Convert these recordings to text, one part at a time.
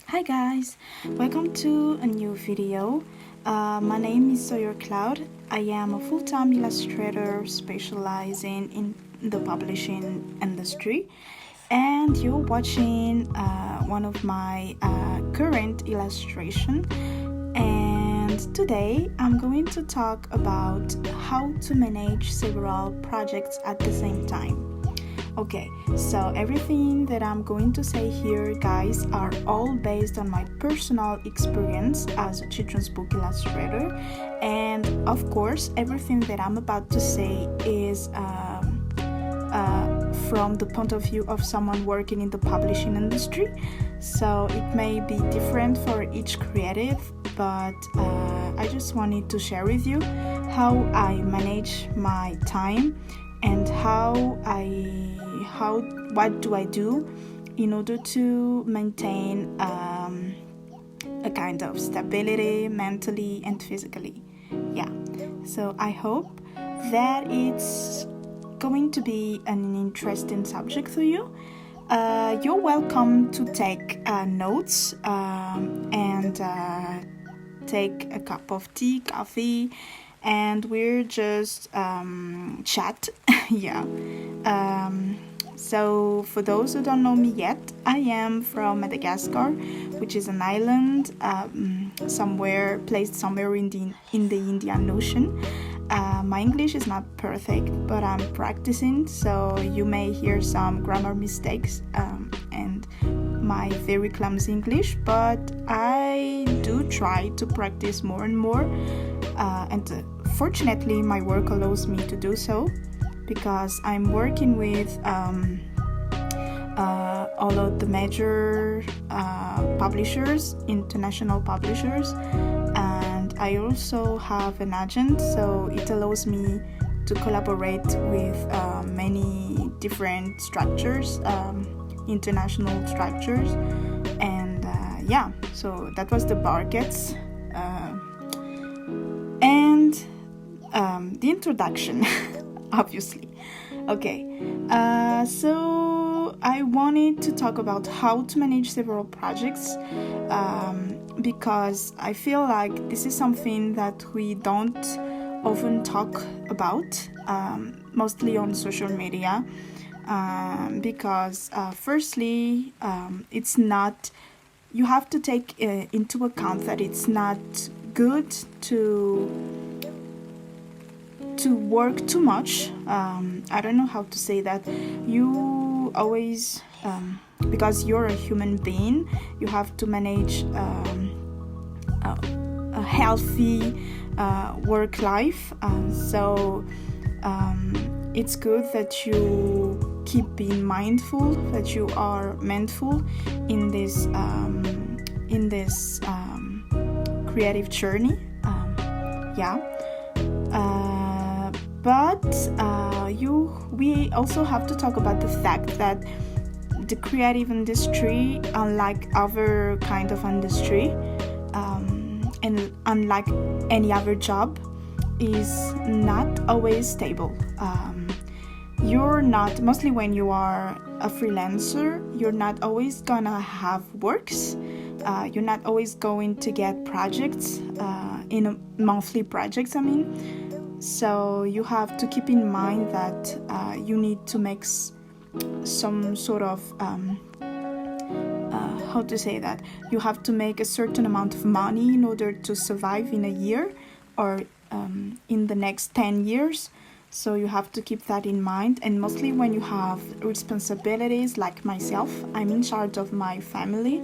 Hi guys, welcome to a new video. My name is Sawyer Cloud. I am a full-time illustrator specializing in the publishing industry, and you're watching one of my current illustration. And today I'm going to talk about how to manage several projects at the same time. Okay, so everything that I'm going to say here, guys, are all based on my personal experience as a children's book illustrator. And of course, everything that I'm about to say is from the point of view of someone working in the publishing industry. So it may be different for each creative, but I just wanted to share with you how I manage my time and what do I do in order to maintain a kind of stability mentally and physically. Yeah, so I hope that it's going to be an interesting subject for you. You're welcome to take notes and take a cup of tea, coffee, and we're just chat. Yeah. So for those who don't know me yet, I am from Madagascar, which is an island placed somewhere in the Indian Ocean. My English is not perfect, but I'm practicing, so you may hear some grammar mistakes and my very clumsy English, but I do try to practice more and more, and fortunately my work allows me to do so, because I'm working with all of the major publishers, international publishers, and I also have an agent, so it allows me to collaborate with many different structures, international structures, and so that was the Bargets and the introduction. Obviously. Okay, so I wanted to talk about how to manage several projects, because I feel like this is something that we don't often talk about, mostly on social media, because firstly, it's not, you have to take into account that it's not good to work too much. I don't know how to say that. You always, because you're a human being, you have to manage a healthy work life. So it's good that you keep being mindful, that you are mindful in this creative journey. But we also have to talk about the fact that the creative industry, unlike other kind of industry, and unlike any other job, is not always stable. You're not, mostly when you are a freelancer, you're not always gonna have works. You're not always going to get projects, monthly projects, I mean. So you have to keep in mind that you need to make some sort of, how to say that, you have to make a certain amount of money in order to survive in a year or in the next 10 years. So you have to keep that in mind. And mostly when you have responsibilities like myself, I'm in charge of my family,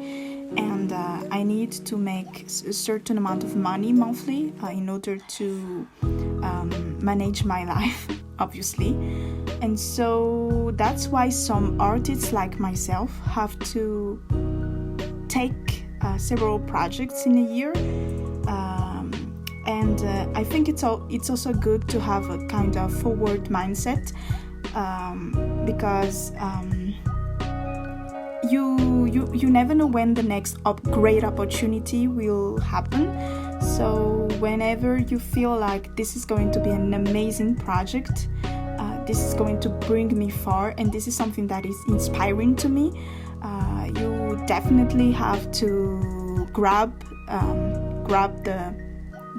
and I need to make a certain amount of money monthly in order to manage my life, obviously. And so that's why some artists like myself have to take several projects in a year. And I think it's also good to have a kind of forward mindset, because you never know when the next great opportunity will happen. So whenever you feel like this is going to be an amazing project, this is going to bring me far, and this is something that is inspiring to me, you definitely have to grab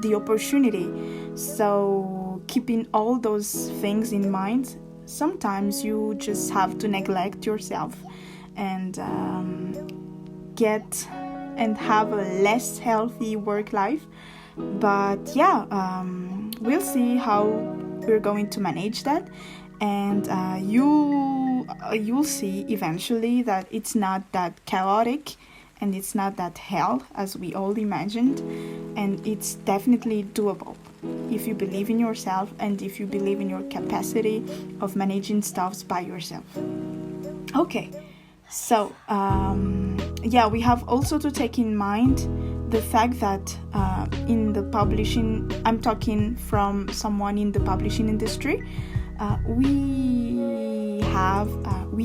the opportunity. So keeping all those things in mind, sometimes you just have to neglect yourself and get and have a less healthy work life. But we'll see how we're going to manage that, and you'll see eventually that it's not that chaotic and it's not that hell as we all imagined, and it's definitely doable if you believe in yourself and if you believe in your capacity of managing stuff by yourself. Okay, so we have also to take in mind the fact that in the publishing, I'm talking from someone in the publishing industry, we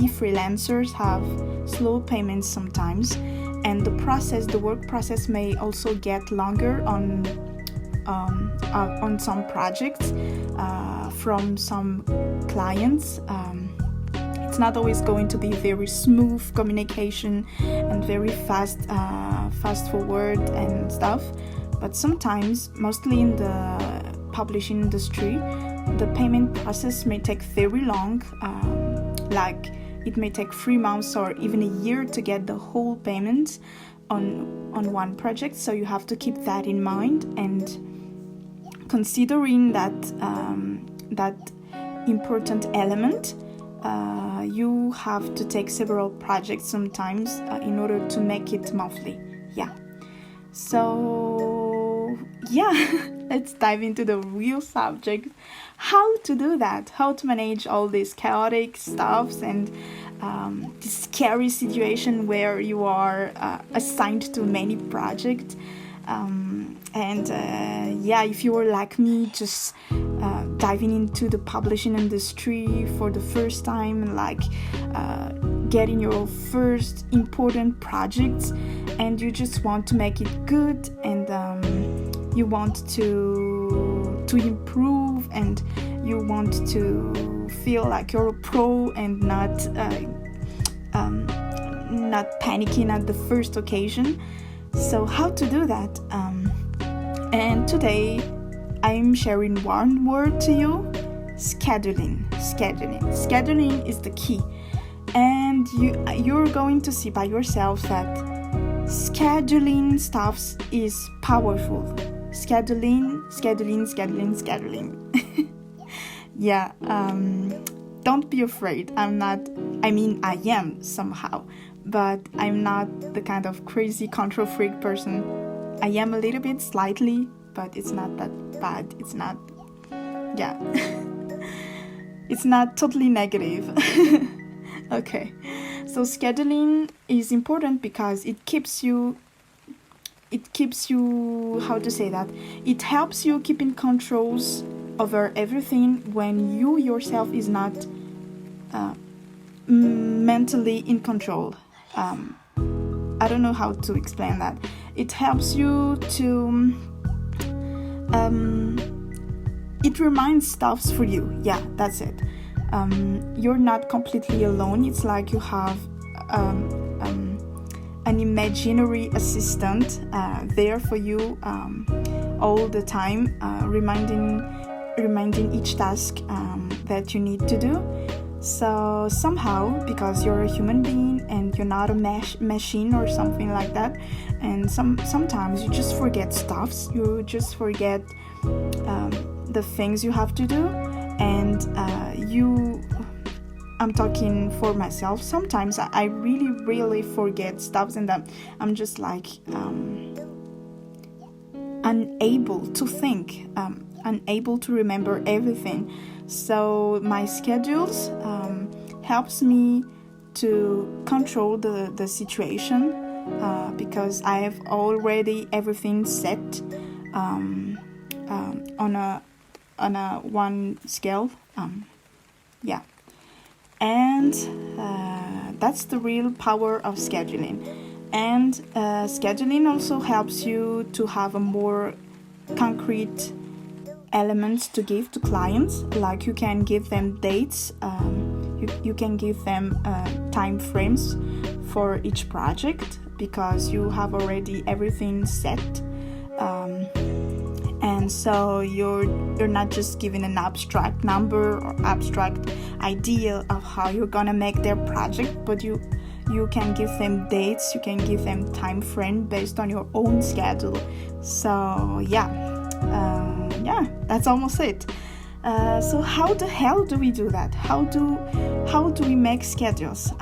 freelancers have slow payments sometimes, and the work process may also get longer on some projects from some clients. It's not always going to be very smooth communication and very fast forward and stuff, but sometimes, mostly in the publishing industry, the payment process may take very long, like it may take 3 months or even a year to get the whole payment on one project. So you have to keep that in mind, and considering that important element, you have to take several projects sometimes in order to make it monthly. So let's dive into the real subject: how to do that, how to manage all these chaotic stuffs and this scary situation where you are assigned to many projects. If you were like me, just diving into the publishing industry for the first time, like getting your first important projects, and you just want to make it good, and you want to improve, and you want to feel like you're a pro and not panicking at the first occasion. So how to do that? And today I'm sharing one word to you: scheduling. Scheduling is the key, and you're going to see by yourself that scheduling stuff is powerful. Scheduling. Don't be afraid. I am somehow, but I'm not the kind of crazy control freak person. I am a little bit, slightly, but it's not that bad. It's not it's not totally negative. Okay, so scheduling is important because it keeps you, how to say that, it helps you keep in controls over everything when you yourself is not mentally in control. I don't know how to explain that. It helps you to it reminds stuffs for you. Yeah, that's it. You're not completely alone. It's like you have an imaginary assistant there for you all the time, reminding each task that you need to do. So somehow, because you're a human being and you're not a machine or something like that, and sometimes you just forget stuffs, you just forget the things you have to do, and I'm talking for myself. Sometimes I really forget stuffs, and I'm just like unable to think, unable to remember everything. So my schedules helps me to control the situation because I have already everything set on a one scale. And that's the real power of scheduling. And scheduling also helps you to have a more concrete elements to give to clients. Like you can give them dates, you can give them time frames for each project, because you have already everything set, and so you're not just given an abstract number or abstract idea of how you're gonna make their project, but you can give them dates, you can give them time frame based on your own schedule. So that's almost it. So how the hell do we do that? How do we make schedules?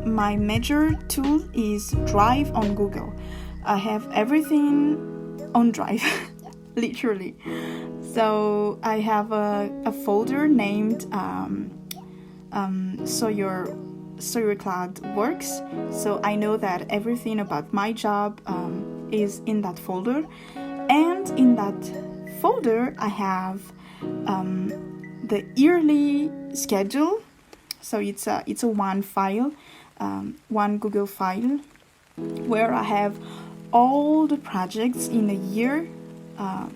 My major tool is Drive on Google. I have everything on Drive, literally. So I have a folder named So Your Cloud Works. So I know that everything about my job is in that folder, and in that folder I have the yearly schedule. So it's a one file, one Google file, where I have all the projects in a year. How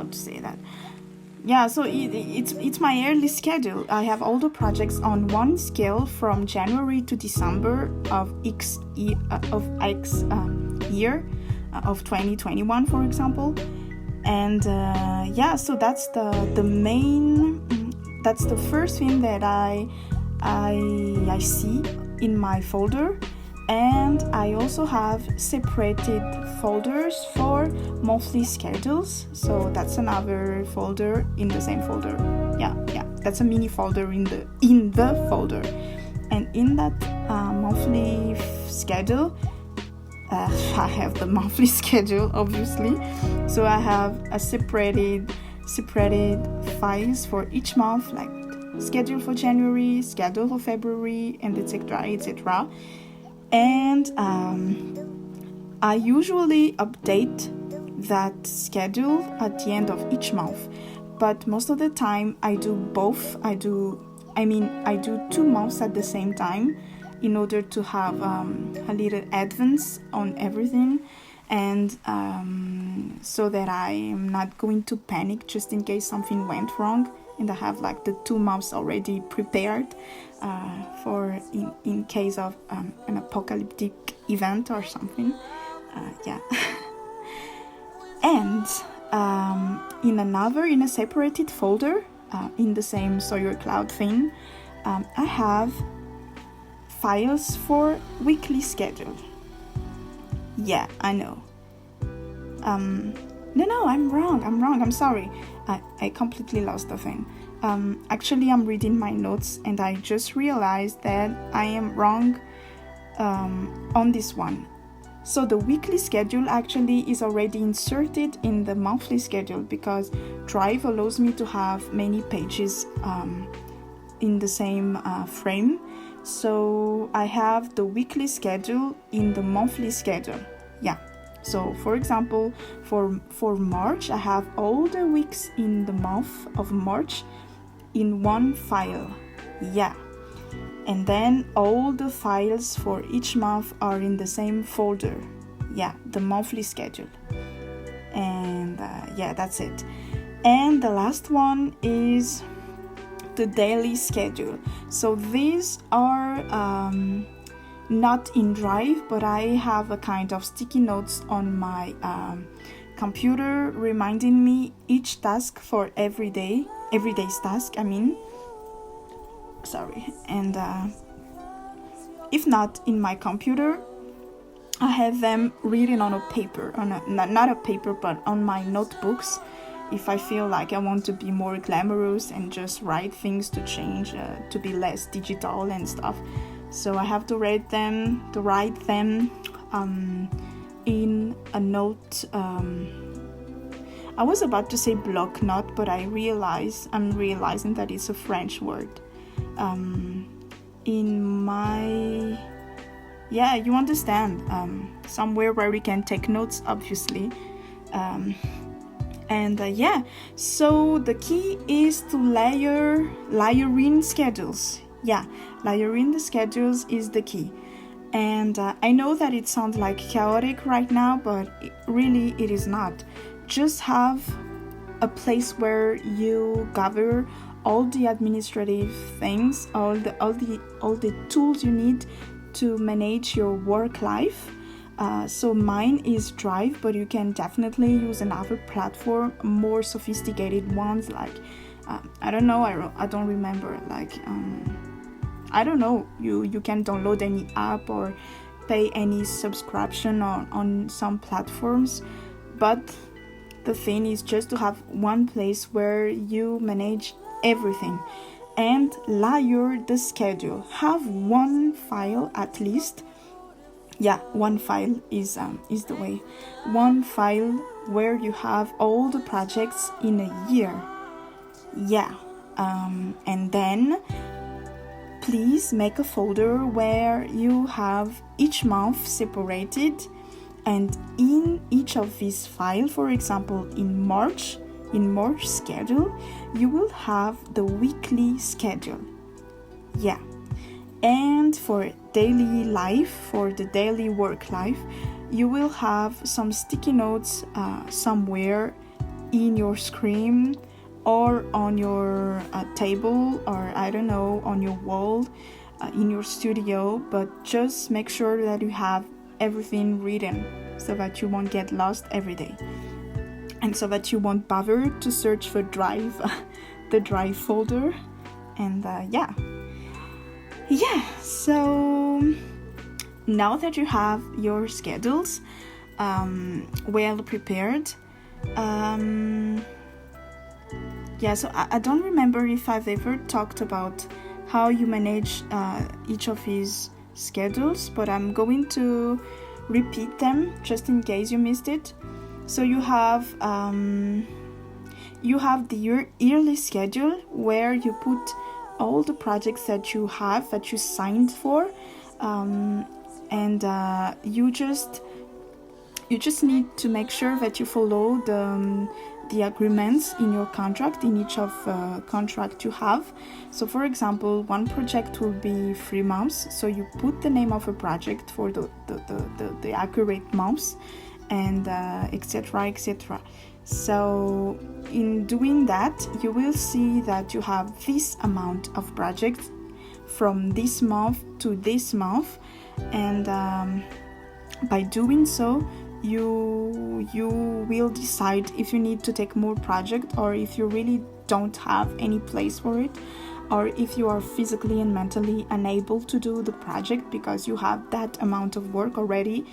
to say that? Yeah, so it's my yearly schedule. I have all the projects on one scale from January to December of X year of 2021, for example. And so that's the main. That's the first thing that I see in my folder. And I also have separated folders for monthly schedules. So that's another folder in the same folder. Yeah. That's a mini folder in the folder. And in that monthly schedule, I have the monthly schedule, obviously. So I have a separated files for each month, like schedule for January, schedule for February, and etc. And I usually update that schedule at the end of each month. But most of the time I do both. I do 2 months at the same time, in order to have a little advance on everything, and so that I am not going to panic just in case something went wrong, and I have like the 2 months already prepared for in case of an apocalyptic event or something. And in a separated folder, in the same So Your Cloud thing, I have files for weekly schedule. Yeah, I know. No, I'm wrong. I'm sorry. I completely lost the thing. Actually, I'm reading my notes and I just realized that I am wrong on this one. So the weekly schedule actually is already inserted in the monthly schedule, because Drive allows me to have many pages in the same frame. So I have the weekly schedule in the monthly schedule. Yeah. So for example, for March, I have all the weeks in the month of March in one file. Yeah. And then all the files for each month are in the same folder. Yeah, the monthly schedule. And that's it. And the last one is the daily schedule. So these are not in Drive, but I have a kind of sticky notes on my computer reminding me each task for everyday's task, and if not in my computer, I have them written on a paper, not a paper, but on my notebooks, if I feel like I want to be more glamorous and just write things to change, to be less digital and stuff. So I have to write them in a note. I was about to say block note, but I'm realizing that it's a French word. You understand, somewhere where we can take notes, obviously. So the key is to layering schedules. Yeah, layering the schedules is the key. And I know that it sounds like chaotic right now, but really it is not. Just have a place where you gather all the administrative things, all the tools you need to manage your work life. So mine is Drive, but you can definitely use another platform, more sophisticated ones like I don't know, I don't remember, like I don't know, you can download any app or pay any subscription on some platforms, but the thing is just to have one place where you manage everything and layer the schedule. Have one file at least. Yeah, one file is the way. One file where you have all the projects in a year. Yeah, and then please make a folder where you have each month separated, and in each of these files, for example, in March schedule, you will have the weekly schedule. Yeah. And for daily life, for the daily work life, you will have some sticky notes somewhere in your screen or on your table, or I don't know, on your wall in your studio, but just make sure that you have everything written so that you won't get lost every day, and so that you won't bother to search for Drive, the Drive folder. And so now that you have your schedules well prepared, so I don't remember if I've ever talked about how you manage each of these schedules, but I'm going to repeat them just in case you missed it. So you have the yearly schedule where you put all the projects that you have, that you signed for, and you just need to make sure that you follow the agreements in your contract, in each of contract you have. So for example, one project will be 3 months, so you put the name of a project for the accurate months, and etc. So in doing that, you will see that you have this amount of projects from this month to this month, and by doing so, you will decide if you need to take more project, or if you really don't have any place for it, or if you are physically and mentally unable to do the project because you have that amount of work already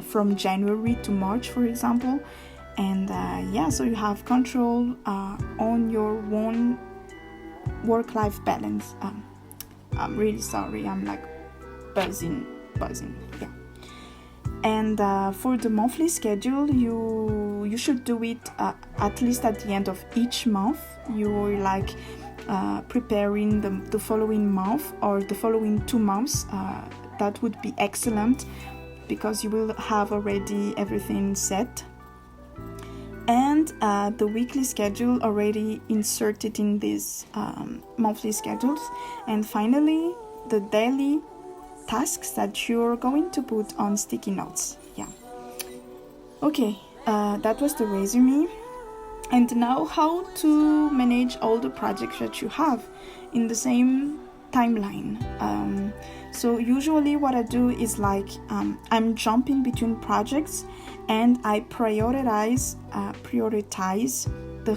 from January to March, for example. And so you have control on your own work-life balance. I'm really sorry, I'm like buzzing. Yeah. And for the monthly schedule, you should do it at least at the end of each month. You're like preparing the following month or the following 2 months. That would be excellent because you will have already everything set. And the weekly schedule already inserted in these monthly schedules. And finally, the daily tasks that you're going to put on sticky notes. Yeah. Okay, that was the resume. And now how to manage all the projects that you have in the same timeline. So usually what I do is like I'm jumping between projects, and I prioritize the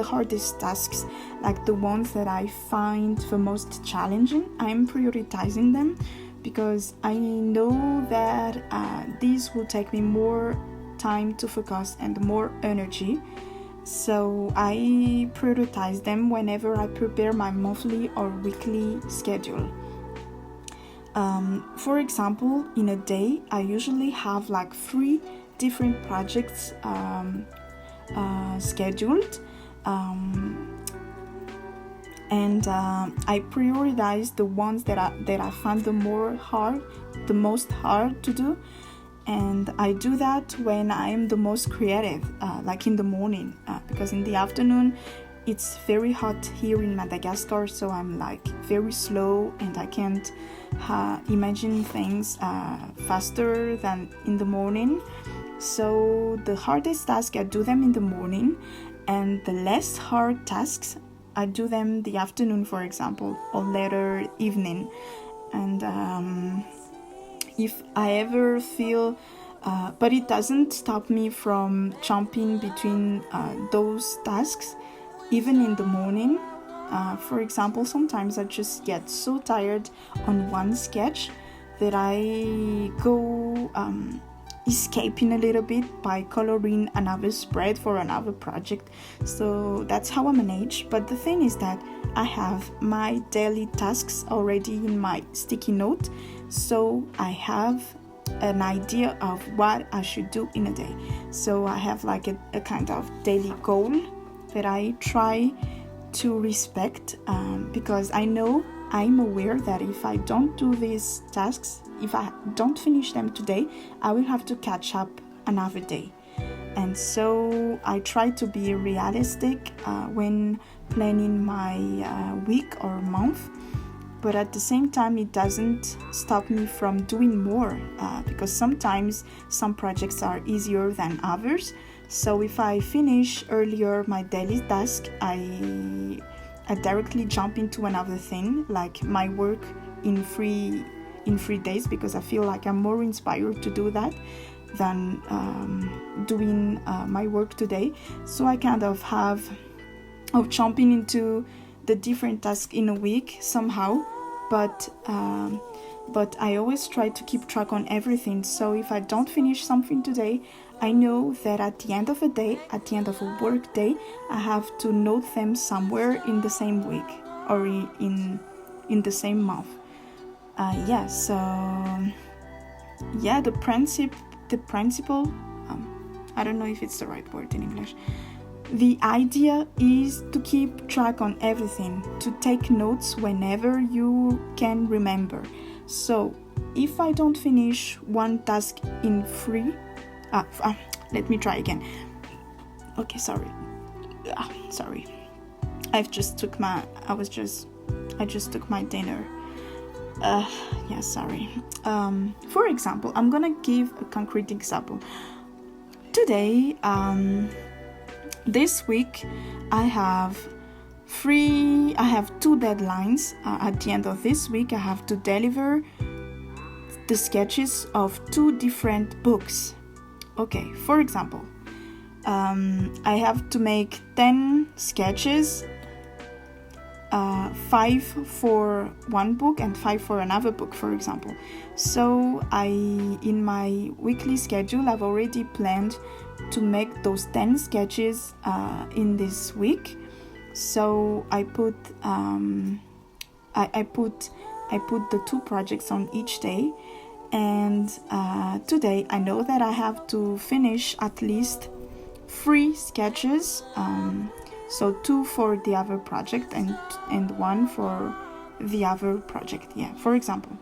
hardest tasks, like the ones that I find the most challenging. I'm prioritizing them because I know that these will take me more time to focus and more energy. So I prioritize them whenever I prepare my monthly or weekly schedule. For example, in a day, I usually have like 3 different projects scheduled, and I prioritize the ones that I find the most hard to do. And I do that when I am the most creative, like in the morning, because in the afternoon it's very hot here in Madagascar, so I'm like very slow and I can't imagine things faster than in the morning. So the hardest tasks, I do them in the morning, and the less hard tasks I do them the afternoon, for example, or later evening. And if I ever feel but it doesn't stop me from jumping between those tasks even in the morning. For example, sometimes I just get so tired on one sketch that I go escaping a little bit by coloring another spread for another project. So that's how I manage. But the thing is that I have my daily tasks already in my sticky note, so I have an idea of what I should do in a day. So I have like a kind of daily goal that I try to respect, because I'm aware that if I don't do these tasks, if I don't finish them today, I will have to catch up another day. And so I try to be realistic when planning my week or month, but at the same time it doesn't stop me from doing more, because sometimes some projects are easier than others. So if I finish earlier my daily task, I directly jump into another thing, like my work in 3 days, because I feel like I'm more inspired to do that than doing my work today. So I kind of have of jumping into the different tasks in a week somehow, but I always try to keep track on everything. So if I don't finish something today, I know that at the end of a day, at the end of a work day, I have to note them somewhere in the same week or in the same month. The principle, I don't know if it's the right word in English. The idea is to keep track on everything, to take notes whenever you can remember. So if I don't finish one task in 3, let me try again. Okay, sorry. I just took my dinner. Sorry. For example, I'm gonna give a concrete example. Today, this week, I have 2 deadlines. At the end of this week, I have to deliver the sketches of 2 different books. Okay, for example, I have to make 10 sketches, 5 for one book and 5 for another book, for example. So in my weekly schedule, I've already planned to make those 10 sketches in this week. So I put the 2 projects on each day, and today I know that I have to finish at least 3 sketches, so 2 for the other project and 1 for the other project, for example.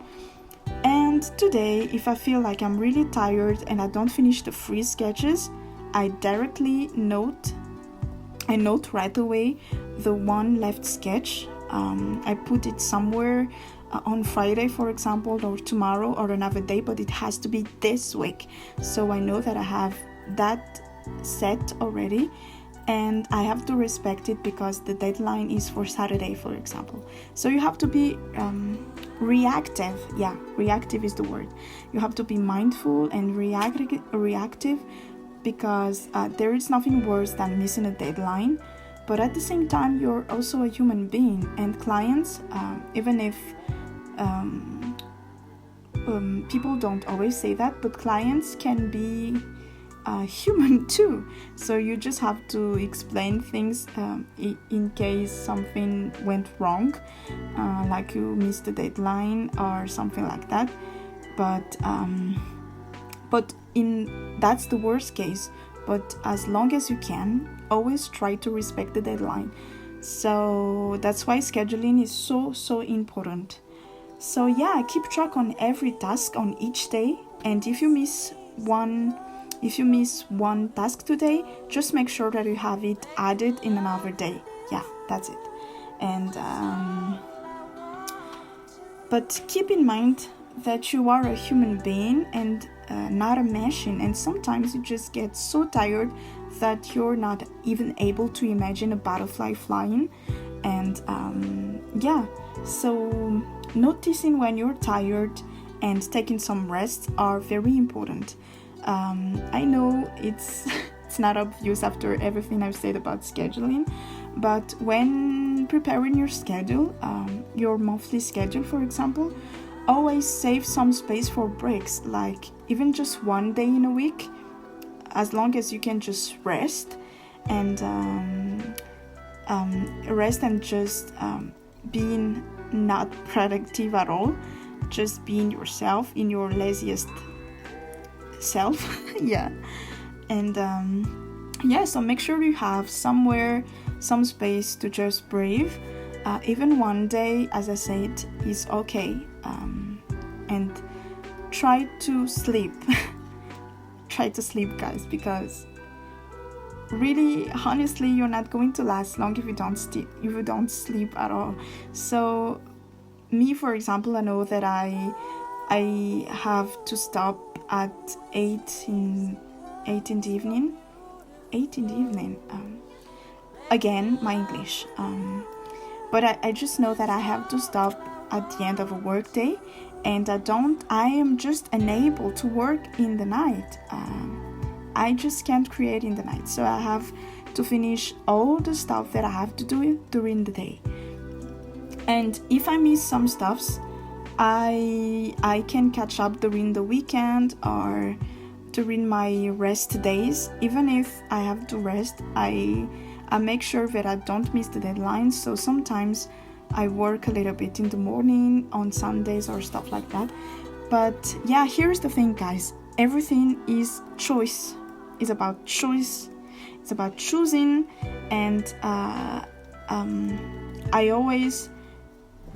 And today, if I feel like I'm really tired and I don't finish the 3 sketches, I directly note right away the one left sketch. I put it somewhere on Friday, for example, or tomorrow or another day, but it has to be this week. So I know that I have that set already, and I have to respect it because the deadline is for Saturday, for example. So you have to be reactive. Reactive is the word. You have to be mindful and reactive, because there is nothing worse than missing a deadline. But at the same time, you're also a human being, and clients, even if people don't always say that, but clients can be human too. So you just have to explain things in case something went wrong, like you missed the deadline or something like that. But that's the worst case. But as long as you can, always try to respect the deadline. So that's why scheduling is so important. So keep track on every task on each day, and if you miss one task today, just make sure that you have it added in another day. That's it. And but keep in mind that you are a human being and not a machine, and sometimes you just get so tired that you're not even able to imagine a butterfly flying, And so noticing when you're tired and taking some rest are very important. I know it's it's not obvious after everything I've said about scheduling, but when preparing your schedule, your monthly schedule, for example, always save some space for breaks, like even just one day in a week, as long as you can just rest and just being not productive at all, just being yourself in your laziest self. Yeah. And so make sure you have somewhere, some space to just breathe. Even one day, as I said, is okay. And try to sleep. Try to sleep, guys, because really, honestly, you're not going to last long if you don't sleep at all. So me, for example, I know that I have to stop at 8 in the evening. 8 in the evening. Again, my English. But I just know that I have to stop at the end of a work day, and I am just unable to work in the night. I just can't create in the night, so I have to finish all the stuff that I have to do during the day. And if I miss some stuffs, I can catch up during the weekend or during my rest days. Even if I have to rest, I make sure that I don't miss the deadlines. So sometimes I work a little bit in the morning on Sundays or stuff like that. But yeah, here's the thing, guys. Everything is choice. It's about choice. It's about choosing. And I always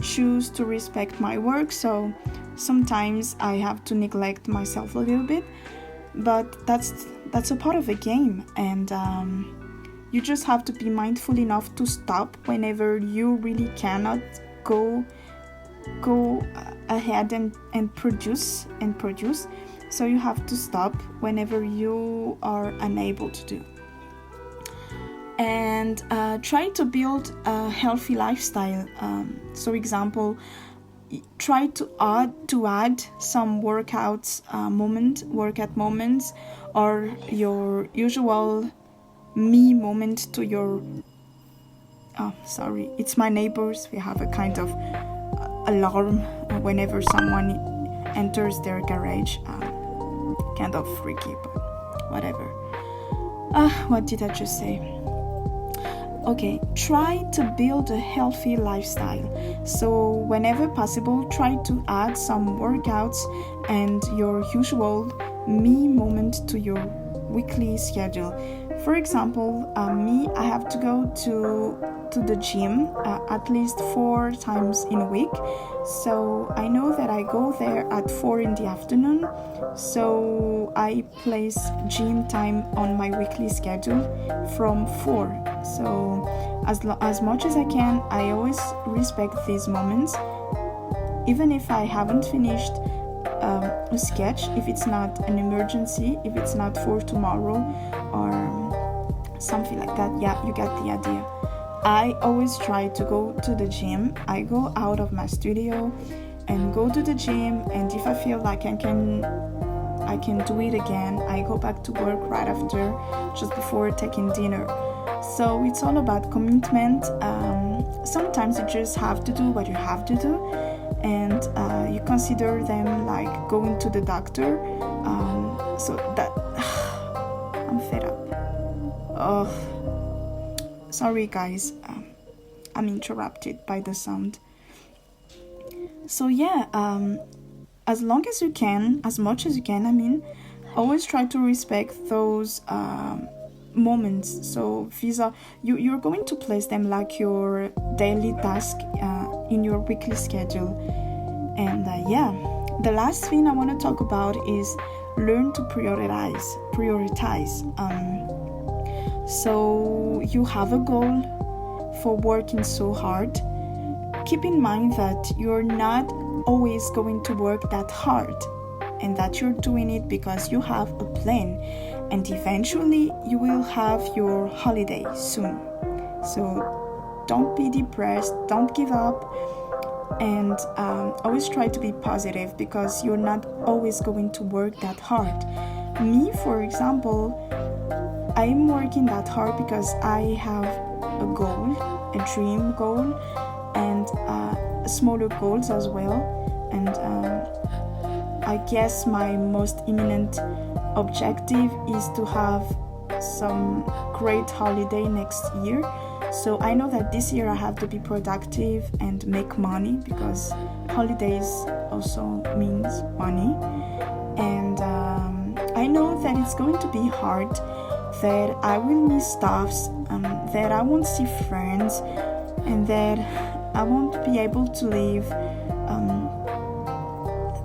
choose to respect my work. So sometimes I have to neglect myself a little bit. But that's a part of the game. And you just have to be mindful enough to stop whenever you really cannot go ahead and produce. So you have to stop whenever you are unable to do. And try to build a healthy lifestyle. So example, try to add some workout moments, or your usual me moment to your it's my neighbors. We have a kind of alarm whenever someone enters their garage. Kind of freaky, but whatever. What did I just say? Okay, try to build a healthy lifestyle. So whenever possible, try to add some workouts and your usual me moment to your weekly schedule. For example, I have to go to the gym at least 4 times in a week. So I know that I go there at 4 in the afternoon. So I place gym time on my weekly schedule from 4. So as much as I can, I always respect these moments. Even if I haven't finished a sketch, if it's not an emergency, if it's not for tomorrow or something like that, yeah, you get the idea. I always try to go to the gym. I go out of my studio and go to the gym, and if I feel like I can do it again, I go back to work right after, just before taking dinner. So it's all about commitment. Sometimes you just have to do what you have to do, and you consider them like going to the doctor. So that I'm fed up. Oh, sorry guys, I'm interrupted by the sound. So yeah, as long as you can, as much as you can, always try to respect those moments. So these are you're going to place them like your daily task in your weekly schedule. And the last thing I want to talk about is learn to prioritize. So you have a goal for working so hard. Keep in mind that you're not always going to work that hard, and that you're doing it because you have a plan, and eventually you will have your holiday soon. So don't be depressed, don't give up, and always try to be positive, because you're not always going to work that hard. Me, for example, I'm working that hard because I have a goal, a dream goal, and smaller goals as well. And I guess my most imminent objective is to have some great holiday next year. So I know that this year I have to be productive and make money, because holidays also means money. And I know that it's going to be hard, that I will miss stuffs, that I won't see friends, and that I won't be able to live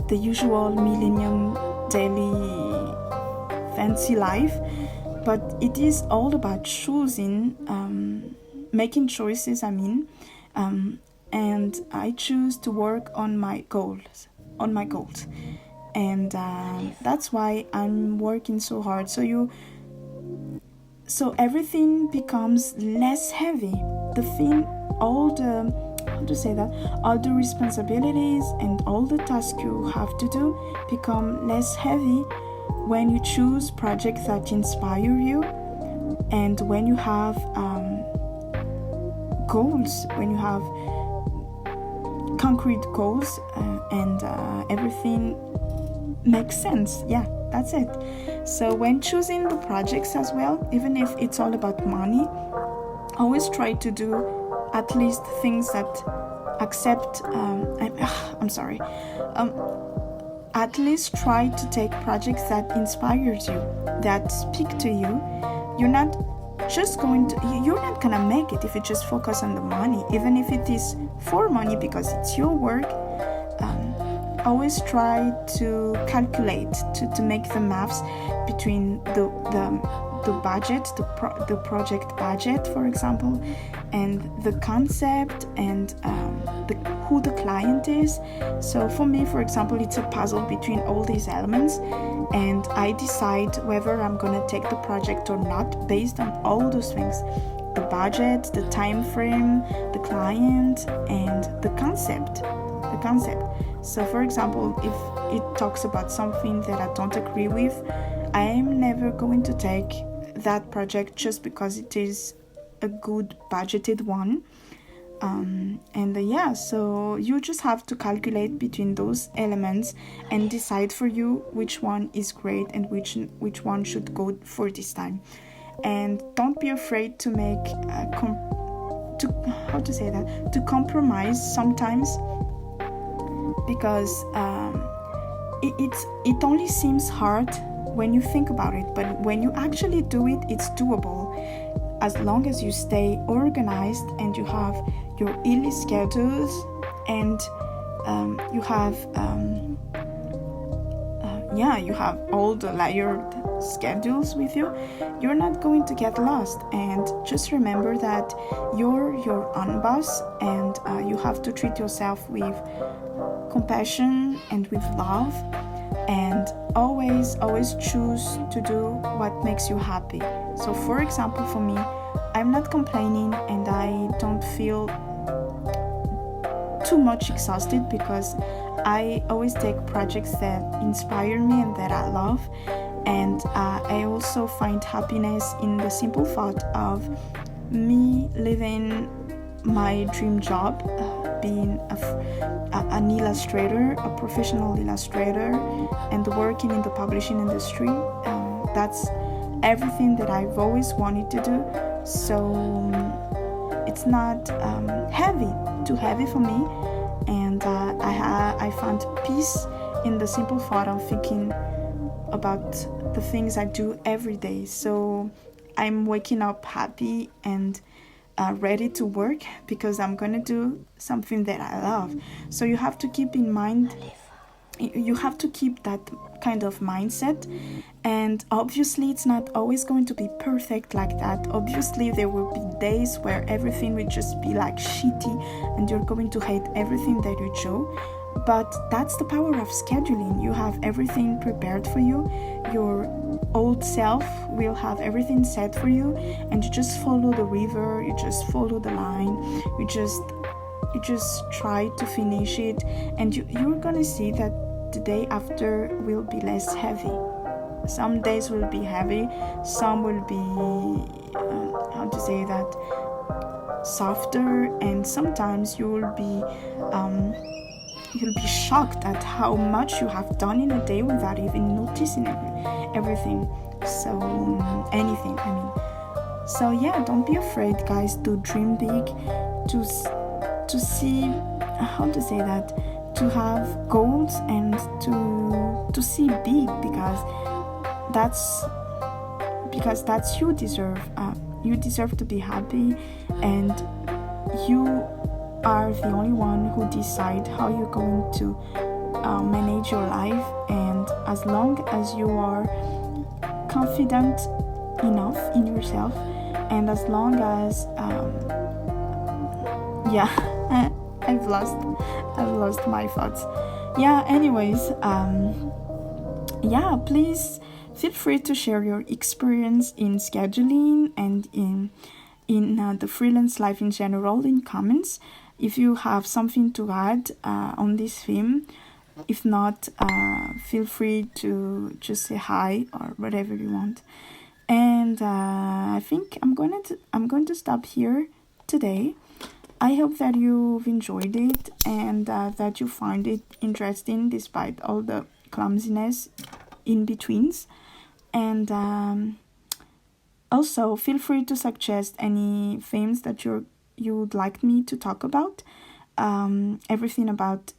the usual millennium daily fancy life. But it is all about choosing, making choices, and I choose to work on my goals, and that's why I'm working so hard. So everything becomes less heavy. All the responsibilities and all the tasks you have to do become less heavy when you choose projects that inspire you, and when you have goals, when you have concrete goals, and everything makes sense. Yeah, that's it. So when choosing the projects as well, even if it's all about money, always try to do at least things that accept at least try to take projects that inspires you, that speak to you. You're not gonna make it if you just focus on the money, even if it is for money, because it's your work. Always try to calculate, to make the maths between the budget, the project budget, for example, and the concept, and who the client is. So for me, for example, it's a puzzle between all these elements, and I decide whether I'm gonna take the project or not based on all those things: the budget, the time frame, the client, and the concept. So for example, if it talks about something that I don't agree with, I am never going to take that project just because it is a good budgeted one. So you just have to calculate between those elements and decide for you which one is great and which one should go for this time. And don't be afraid to make to compromise sometimes, because it only seems hard when you think about it, but when you actually do it, it's doable, as long as you stay organized and you have your early schedules, and you have all the layered schedules with you. You're not going to get lost, and just remember that you're your own boss, and you have to treat yourself with compassion and with love, and always choose to do what makes you happy. So for example, for me, I'm not complaining, and I don't feel too much exhausted, because I always take projects that inspire me and that I love. And I also find happiness in the simple thought of me living my dream job, being an illustrator, a professional illustrator, and working in the publishing industry. That's everything that I've always wanted to do. So it's not too heavy for me, and I found peace in the simple thought of thinking about the things I do every day. So I'm waking up happy and ready to work, because I'm gonna do something that I love. So you have to keep in mind, you have to keep that kind of mindset. And obviously it's not always going to be perfect like that. Obviously there will be days where everything will just be like shitty, and you're going to hate everything that you do. But that's the power of scheduling. You have everything prepared for you. Your old self will have everything set for you, and you just follow the river, you just follow the line, you just try to finish it, and you're gonna see that the day after will be less heavy. Some days will be heavy, some will be how to say that, softer, and sometimes you'll be shocked at how much you have done in a day without even noticing everything. So anything, I mean. So yeah, don't be afraid, guys, to dream big, to see, how to say that, to have goals and to see big, because that's you deserve. You deserve to be happy, and you are the only one who decide how you're going to manage your life. And as long as you are confident enough in yourself, and as long as I've lost my thoughts. Anyways, please feel free to share your experience in scheduling and in the freelance life in general in comments, if you have something to add on this theme. If not, feel free to just say hi or whatever you want. And I think I'm going to stop here today. I hope that you've enjoyed it, and that you find it interesting despite all the clumsiness in betweens. And also feel free to suggest any themes that you would like me to talk about. Everything about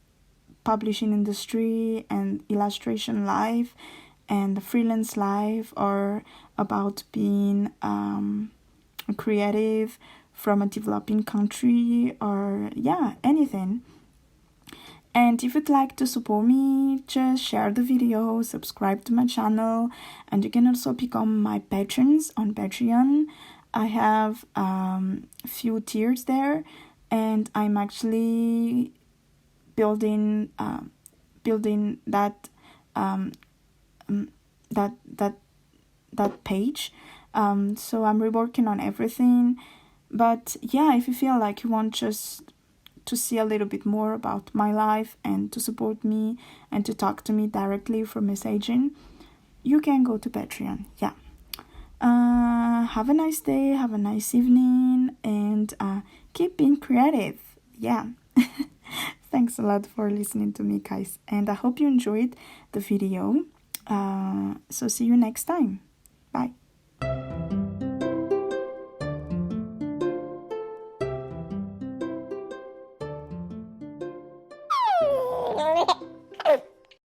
publishing industry and illustration life and the freelance life, or about being a creative from a developing country, or anything. And if you'd like to support me, just share the video, subscribe to my channel, and you can also become my patrons on Patreon. I have a few tiers there, and I'm actually building that page. So I'm reworking on everything. But if you feel like you want just to see a little bit more about my life and to support me and to talk to me directly for messaging, you can go to Patreon. Have a nice day, have a nice evening, and keep being creative. Thanks a lot for listening to me, guys, and I hope you enjoyed the video. So see you next time. Bye.